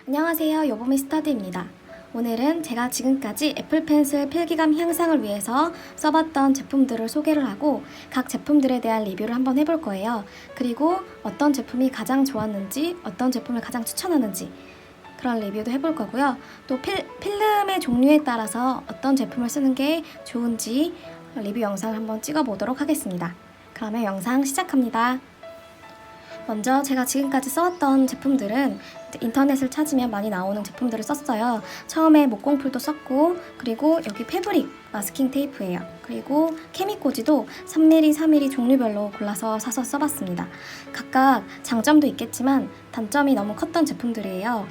안녕하세요. 요보미 스터디입니다. 오늘은 제가 지금까지 애플 펜슬 필기감 향상을 위해서 써봤던 제품들을 소개를 하고 각 제품들에 대한 리뷰를 한번 해볼 거예요. 그리고 어떤 제품이 가장 좋았는지, 어떤 제품을 가장 추천하는지 그런 리뷰도 해볼 거고요. 또 필름의 종류에 따라서 어떤 제품을 쓰는 게 좋은지 리뷰 영상을 한번 찍어보도록 하겠습니다. 그러면 영상 시작합니다. 먼저 제가 지금까지 써왔던 제품들은 인터넷을 찾으면 많이 나오는 제품들을 썼어요. 처음에 목공풀도 썼고, 그리고 여기 패브릭 마스킹 테이프예요. 그리고 케미코지도 3mm, 4mm 종류별로 골라서 사서 써봤습니다. 각각 장점도 있겠지만 단점이 너무 컸던 제품들이에요.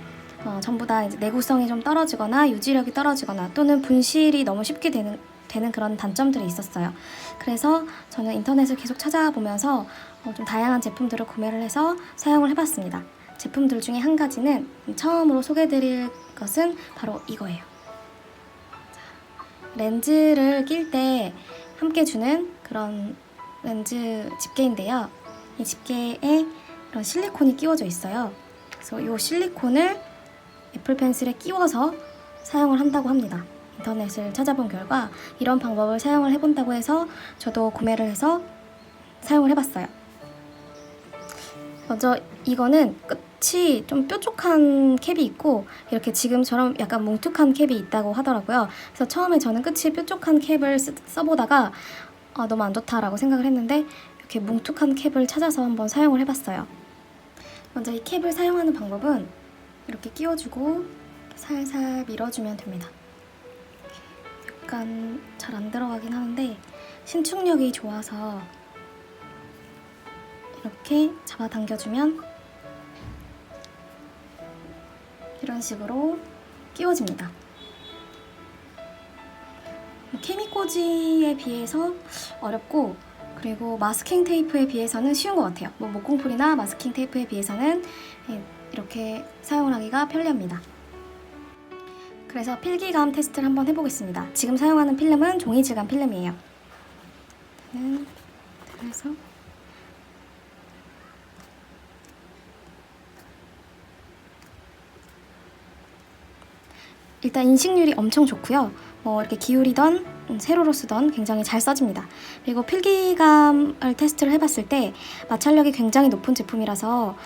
전부 다 이제 내구성이 좀 떨어지거나 유지력이 떨어지거나 또는 분실이 너무 쉽게 되는 그런 단점들이 있었어요. 그래서 저는 인터넷을 계속 찾아보면서 좀 다양한 제품들을 구매를 해서 사용을 해봤습니다. 제품들 중에 한 가지는 처음으로 소개해드릴 것은 바로 이거예요. 렌즈를 낄 때 함께 주는 그런 렌즈 집게인데요. 이 집게에 이런 실리콘이 끼워져 있어요. 그래서 이 실리콘을 애플 펜슬에 끼워서 사용을 한다고 합니다. 인터넷을 찾아본 결과 이런 방법을 사용을 해본다고 해서 저도 구매를 해서 사용을 해봤어요. 먼저 이거는 끝이 좀 뾰족한 캡이 있고 이렇게 지금처럼 약간 뭉툭한 캡이 있다고 하더라고요. 그래서 처음에 저는 끝이 뾰족한 캡을 써보다가 너무 안 좋다라고 생각을 했는데 이렇게 뭉툭한 캡을 찾아서 한번 사용을 해봤어요. 먼저 이 캡을 사용하는 방법은 이렇게 끼워주고 살살 밀어주면 됩니다. 약간 잘 안 들어가긴 하는데 신축력이 좋아서 이렇게 잡아당겨주면 이런 식으로 끼워집니다. 케미코지에 비해서 어렵고 그리고 마스킹 테이프에 비해서는 쉬운 것 같아요. 목공풀이나 마스킹 테이프에 비해서는 이렇게 사용을 하기가 편리합니다. 그래서 필기감 테스트를 한번 해보겠습니다. 지금 사용하는 필름은 종이 질감 필름이에요. 그래서 일단 인식률이 엄청 좋고요. 이렇게 기울이던 세로로 쓰던 굉장히 잘 써집니다. 그리고 필기감을 테스트를 해봤을 때 마찰력이 굉장히 높은 제품이라서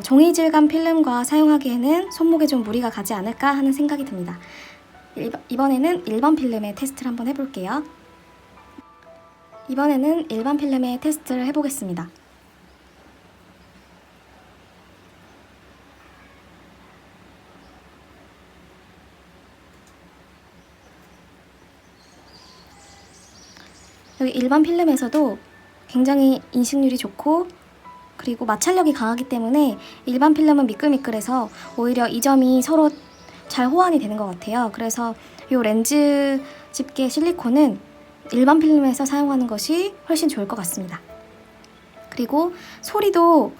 종이 질감 필름과 사용하기에는 손목에 좀 무리가 가지 않을까 하는 생각이 듭니다. 이번에는 일반 필름의 테스트를 한번 해볼게요. 이번에는 일반 필름의 테스트를 해보겠습니다. 여기 일반 필름에서도 굉장히 인식률이 좋고 그리고 마찰력이 강하기 때문에 일반 필름은 미끌미끌해서 오히려 이 점이 서로 잘 호환이 되는 것 같아요. 그래서 이 렌즈 집게 실리콘은 일반 필름에서 사용하는 것이 훨씬 좋을 것 같습니다. 그리고 소리도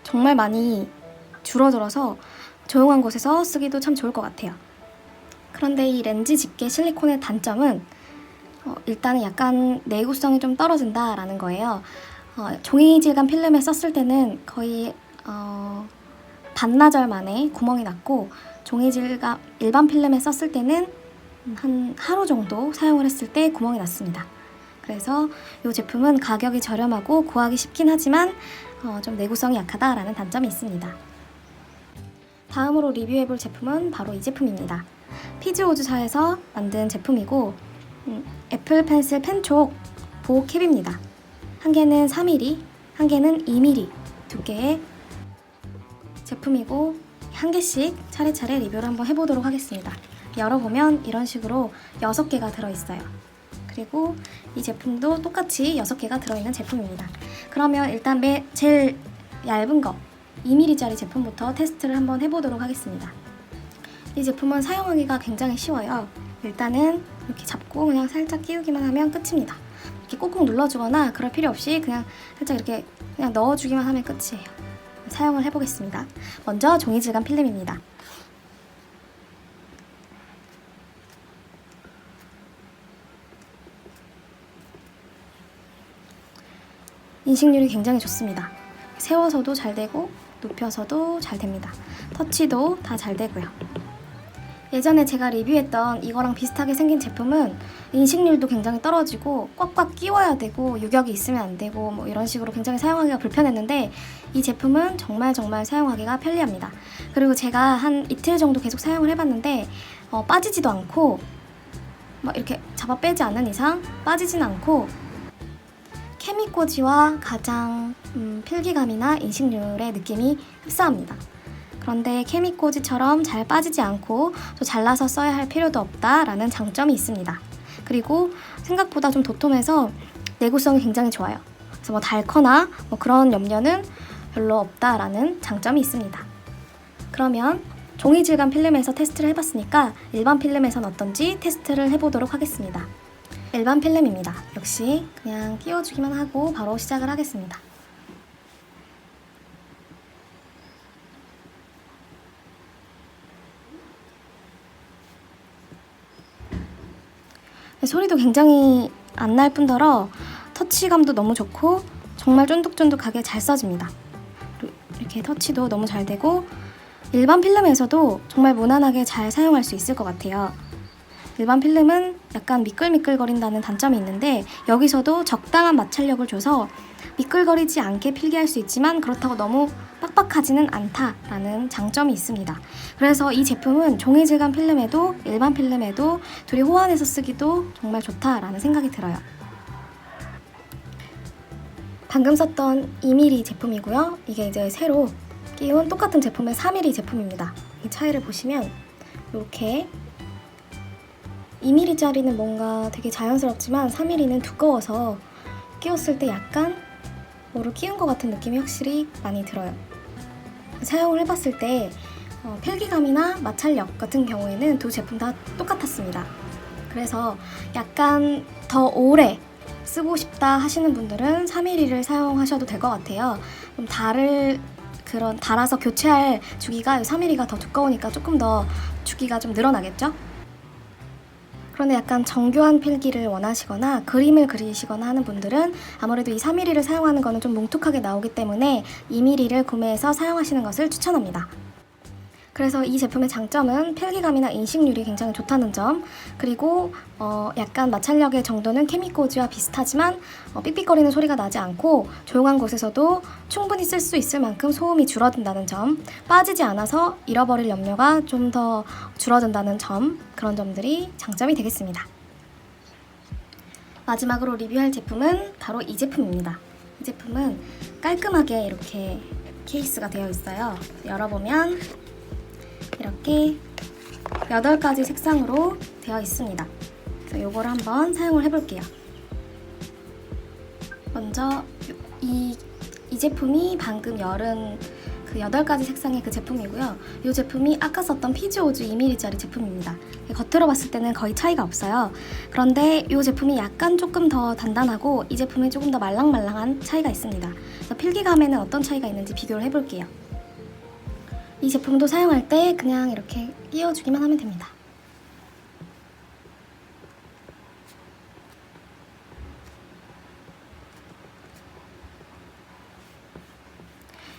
정말 많이 줄어들어서 조용한 곳에서 쓰기도 참 좋을 것 같아요. 그런데 이 렌즈 집게 실리콘의 단점은 일단은 약간 내구성이 좀 떨어진다라는 거예요. 종이 질감 필름에 썼을 때는 거의 반나절 만에 구멍이 났고 종이 질감 일반 필름에 썼을 때는 한 하루 정도 사용을 했을 때 구멍이 났습니다. 그래서 이 제품은 가격이 저렴하고 구하기 쉽긴 하지만 좀 내구성이 약하다라는 단점이 있습니다. 다음으로 리뷰해볼 제품은 바로 이 제품입니다. 피즈오즈사에서 만든 제품이고 애플 펜슬 펜촉 보호 캡입니다. 한 개는 4mm, 한 개는 2mm 두께의 제품이고 한 개씩 차례차례 리뷰를 한번 해보도록 하겠습니다. 열어보면 이런 식으로 6개가 들어있어요. 그리고 이 제품도 똑같이 6개가 들어있는 제품입니다. 그러면 일단 제일 얇은 거 2mm짜리 제품부터 테스트를 한번 해보도록 하겠습니다. 이 제품은 사용하기가 굉장히 쉬워요. 일단은 이렇게 잡고 그냥 살짝 끼우기만 하면 끝입니다. 이렇게 꾹꾹 눌러주거나 그럴 필요 없이 그냥 살짝 이렇게 그냥 넣어주기만 하면 끝이에요. 사용을 해보겠습니다. 먼저 종이 질감 필름입니다. 인식률이 굉장히 좋습니다. 세워서도 잘 되고 눕혀서도 잘 됩니다. 터치도 다 잘 되고요. 예전에 제가 리뷰했던 이거랑 비슷하게 생긴 제품은 인식률도 굉장히 떨어지고 꽉꽉 끼워야 되고 유격이 있으면 안 되고 뭐 이런 식으로 굉장히 사용하기가 불편했는데 이 제품은 정말 사용하기가 편리합니다. 그리고 제가 한 이틀 정도 계속 사용을 해봤는데 빠지지도 않고 막 이렇게 잡아 빼지 않는 이상 빠지진 않고 케미코지와 가장 필기감이나 인식률의 느낌이 흡사합니다. 그런데 케미코지처럼 잘 빠지지 않고 또 잘라서 써야 할 필요도 없다라는 장점이 있습니다. 그리고 생각보다 좀 도톰해서 내구성이 굉장히 좋아요. 그래서 뭐 닳거나 뭐 그런 염려는 별로 없다라는 장점이 있습니다. 그러면 종이 질감 필름에서 테스트를 해봤으니까 일반 필름에선 어떤지 테스트를 해보도록 하겠습니다. 일반 필름입니다. 역시 그냥 끼워주기만 하고 바로 시작을 하겠습니다. 소리도 굉장히 안 날 뿐더러 터치감도 너무 좋고 정말 쫀득쫀득하게 잘 써집니다. 이렇게 터치도 너무 잘 되고 일반 필름에서도 정말 무난하게 잘 사용할 수 있을 것 같아요. 일반 필름은 약간 미끌미끌거린다는 단점이 있는데 여기서도 적당한 마찰력을 줘서 미끌거리지 않게 필기할 수 있지만 그렇다고 너무 빡빡하지는 않다라는 장점이 있습니다. 그래서 이 제품은 종이 질감 필름에도 일반 필름에도 둘이 호환해서 쓰기도 정말 좋다라는 생각이 들어요. 방금 썼던 2mm 제품이고요. 이게 이제 새로 끼운 똑같은 제품의 4mm 제품입니다. 이 차이를 보시면 이렇게 2mm짜리는 뭔가 되게 자연스럽지만 4mm는 두꺼워서 끼웠을 때 약간 뭐를 끼운 것 같은 느낌이 확실히 많이 들어요. 사용을 해봤을 때 필기감이나 마찰력 같은 경우에는 두 제품 다 똑같았습니다. 그래서 약간 더 오래 쓰고 싶다 하시는 분들은 4mm를 사용하셔도 될 것 같아요. 좀 달아서 교체할 주기가 4mm가 더 두꺼우니까 조금 더 주기가 좀 늘어나겠죠? 그런데 약간 정교한 필기를 원하시거나 그림을 그리시거나 하는 분들은 아무래도 이 4mm를 사용하는 거는 좀 뭉툭하게 나오기 때문에 2mm를 구매해서 사용하시는 것을 추천합니다. 그래서 이 제품의 장점은 필기감이나 인식률이 굉장히 좋다는 점, 그리고 약간 마찰력의 정도는 케미코지와 비슷하지만 삑삑거리는 소리가 나지 않고 조용한 곳에서도 충분히 쓸 수 있을 만큼 소음이 줄어든다는 점, 빠지지 않아서 잃어버릴 염려가 좀 더 줄어든다는 점, 그런 점들이 장점이 되겠습니다. 마지막으로 리뷰할 제품은 바로 이 제품입니다. 이 제품은 깔끔하게 이렇게 케이스가 되어 있어요. 열어보면 이렇게 8가지 색상으로 되어 있습니다. 그래서 이걸 한번 사용을 해볼게요. 먼저 이 제품이 방금 열은 그 8가지 색상의 그 제품이고요. 이 제품이 아까 썼던 피지오즈 2mm짜리 제품입니다. 겉으로 봤을 때는 거의 차이가 없어요. 그런데 이 제품이 약간 조금 더 단단하고 이 제품이 조금 더 말랑말랑한 차이가 있습니다. 그래서 필기감에는 어떤 차이가 있는지 비교를 해볼게요. 이 제품도 사용할 때 그냥 이렇게 끼워주기만 하면 됩니다.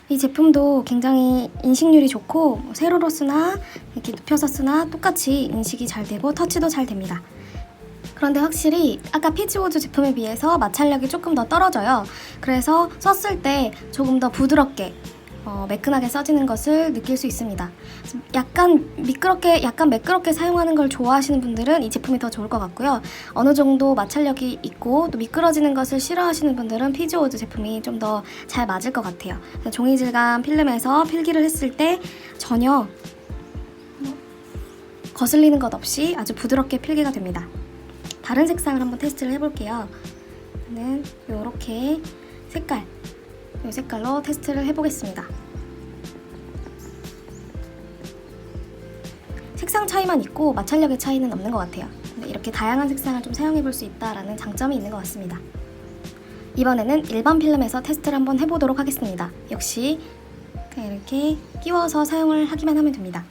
이 제품도 굉장히 인식률이 좋고 세로로 쓰나 이렇게 눕혀서 쓰나 똑같이 인식이 잘 되고 터치도 잘 됩니다. 그런데 확실히 아까 피지오즈 제품에 비해서 마찰력이 조금 더 떨어져요. 그래서 썼을 때 조금 더 부드럽게 매끈하게 써지는 것을 느낄 수 있습니다. 약간 매끄럽게 사용하는 걸 좋아하시는 분들은 이 제품이 더 좋을 것 같고요. 어느 정도 마찰력이 있고 또 미끄러지는 것을 싫어하시는 분들은 피지오즈 제품이 좀 더 잘 맞을 것 같아요. 종이 질감 필름에서 필기를 했을 때 전혀 거슬리는 것 없이 아주 부드럽게 필기가 됩니다. 다른 색상을 한번 테스트를 해볼게요. 저는 이렇게 이 색깔로 테스트를 해보겠습니다. 색상 차이만 있고 마찰력의 차이는 없는 것 같아요. 근데 이렇게 다양한 색상을 좀 사용해볼 수 있다라는 장점이 있는 것 같습니다. 이번에는 일반 필름에서 테스트를 한번 해보도록 하겠습니다. 역시 그냥 이렇게 끼워서 사용을 하기만 하면 됩니다.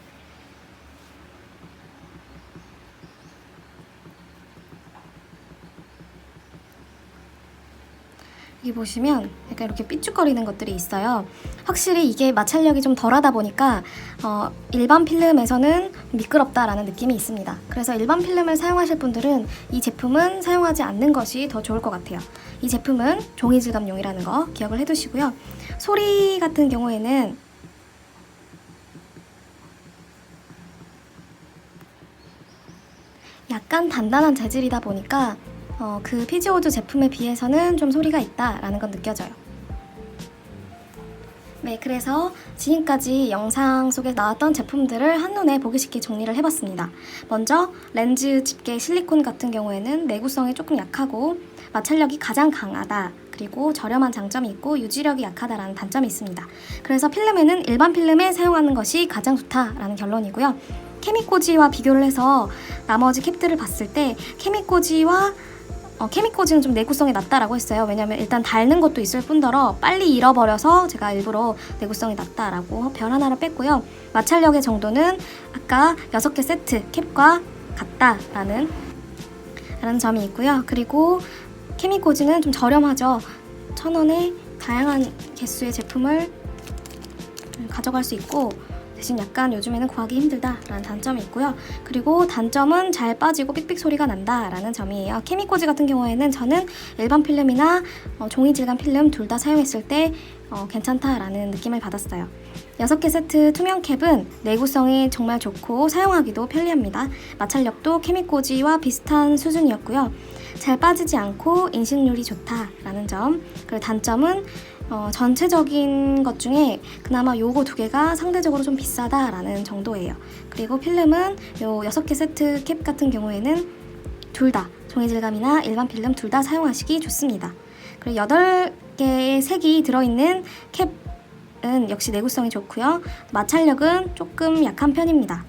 여기 보시면 약간 이렇게 삐죽거리는 것들이 있어요. 확실히 이게 마찰력이 좀 덜하다 보니까 일반 필름에서는 미끄럽다라는 느낌이 있습니다. 그래서 일반 필름을 사용하실 분들은 이 제품은 사용하지 않는 것이 더 좋을 것 같아요. 이 제품은 종이 질감용이라는 거 기억을 해두시고요. 소리 같은 경우에는 약간 단단한 재질이다 보니까 그 피지오드 제품에 비해서는 좀 소리가 있다라는 건 느껴져요. 네, 그래서 지금까지 영상 속에 나왔던 제품들을 한눈에 보기 쉽게 정리를 해봤습니다. 먼저 렌즈 집게 실리콘 같은 경우에는 내구성이 조금 약하고 마찰력이 가장 강하다. 그리고 저렴한 장점이 있고 유지력이 약하다라는 단점이 있습니다. 그래서 필름에는 일반 필름에 사용하는 것이 가장 좋다라는 결론이고요. 케미코지와 비교를 해서 나머지 캡들을 봤을 때 케미코지는 좀 내구성이 낮다라고 했어요. 왜냐면 일단 닳는 것도 있을 뿐더러 빨리 잃어버려서 제가 일부러 내구성이 낮다라고 별 하나를 뺐고요. 마찰력의 정도는 아까 6개 세트 캡과 같다라는 점이 있고요. 그리고 케미코지는 좀 저렴하죠. 1,000원에 다양한 개수의 제품을 가져갈 수 있고 대신 약간 요즘에는 구하기 힘들다라는 단점이 있고요. 그리고 단점은 잘 빠지고 삑삑 소리가 난다라는 점이에요. 케미코지 같은 경우에는 저는 일반 필름이나 종이 질감 필름 둘 다 사용했을 때 괜찮다라는 느낌을 받았어요. 6개 세트 투명 캡은 내구성이 정말 좋고 사용하기도 편리합니다. 마찰력도 케미코지와 비슷한 수준이었고요. 잘 빠지지 않고 인식률이 좋다라는 점. 그리고 단점은 전체적인 것 중에 그나마 요거 2개가 상대적으로 좀 비싸다라는 정도예요. 그리고 필름은 요 6개 세트 캡 같은 경우에는 둘 다 종이 질감이나 일반 필름 둘 다 사용하시기 좋습니다. 그리고 8개의 색이 들어있는 캡은 역시 내구성이 좋고요. 마찰력은 조금 약한 편입니다.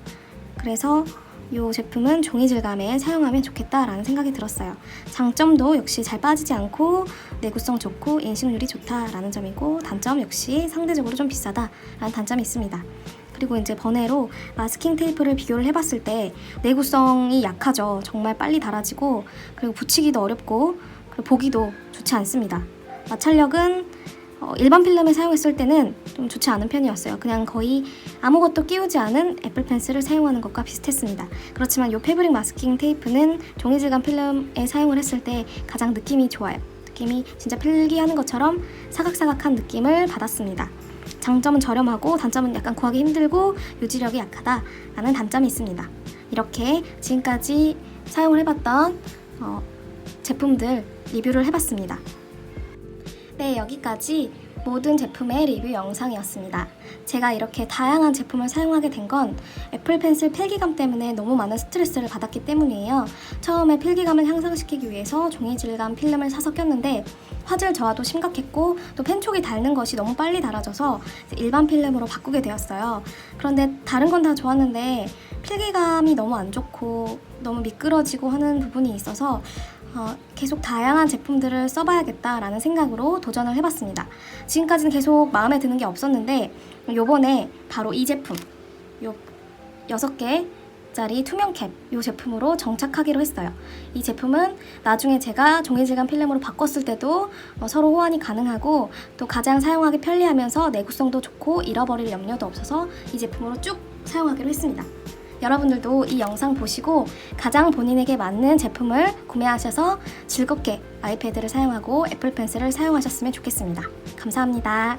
그래서 이 제품은 종이 질감에 사용하면 좋겠다라는 생각이 들었어요. 장점도 역시 잘 빠지지 않고 내구성 좋고 인식률이 좋다라는 점이고 단점 역시 상대적으로 좀 비싸다라는 단점이 있습니다. 그리고 이제 번외로 마스킹 테이프를 비교를 해봤을 때 내구성이 약하죠. 정말 빨리 닳아지고 그리고 붙이기도 어렵고 그리고 보기도 좋지 않습니다. 마찰력은 일반 필름을 사용했을 때는 좀 좋지 않은 편이었어요. 그냥 거의 아무것도 끼우지 않은 애플 펜슬을 사용하는 것과 비슷했습니다. 그렇지만 이 패브릭 마스킹 테이프는 종이 질감 필름에 사용을 했을 때 가장 느낌이 좋아요. 느낌이 진짜 필기하는 것처럼 사각사각한 느낌을 받았습니다. 장점은 저렴하고 단점은 약간 구하기 힘들고 유지력이 약하다라는 단점이 있습니다. 이렇게 지금까지 사용을 해봤던 제품들 리뷰를 해봤습니다. 네, 여기까지 모든 제품의 리뷰 영상이었습니다. 제가 이렇게 다양한 제품을 사용하게 된 건 애플 펜슬 필기감 때문에 너무 많은 스트레스를 받았기 때문이에요. 처음에 필기감을 향상시키기 위해서 종이 질감 필름을 사서 꼈는데 화질 저하도 심각했고 또 펜촉이 닳는 것이 너무 빨리 닳아져서 일반 필름으로 바꾸게 되었어요. 그런데 다른 건 다 좋았는데 필기감이 너무 안 좋고 너무 미끄러지고 하는 부분이 있어서 계속 다양한 제품들을 써봐야겠다라는 생각으로 도전을 해봤습니다. 지금까지는 계속 마음에 드는 게 없었는데 요번에 바로 이 제품, 요 6개짜리 투명 캡 이 제품으로 정착하기로 했어요. 이 제품은 나중에 제가 종이질감 필름으로 바꿨을 때도 서로 호환이 가능하고 또 가장 사용하기 편리하면서 내구성도 좋고 잃어버릴 염려도 없어서 이 제품으로 쭉 사용하기로 했습니다. 여러분들도 이 영상 보시고 가장 본인에게 맞는 제품을 구매하셔서 즐겁게 아이패드를 사용하고 애플 펜슬을 사용하셨으면 좋겠습니다. 감사합니다.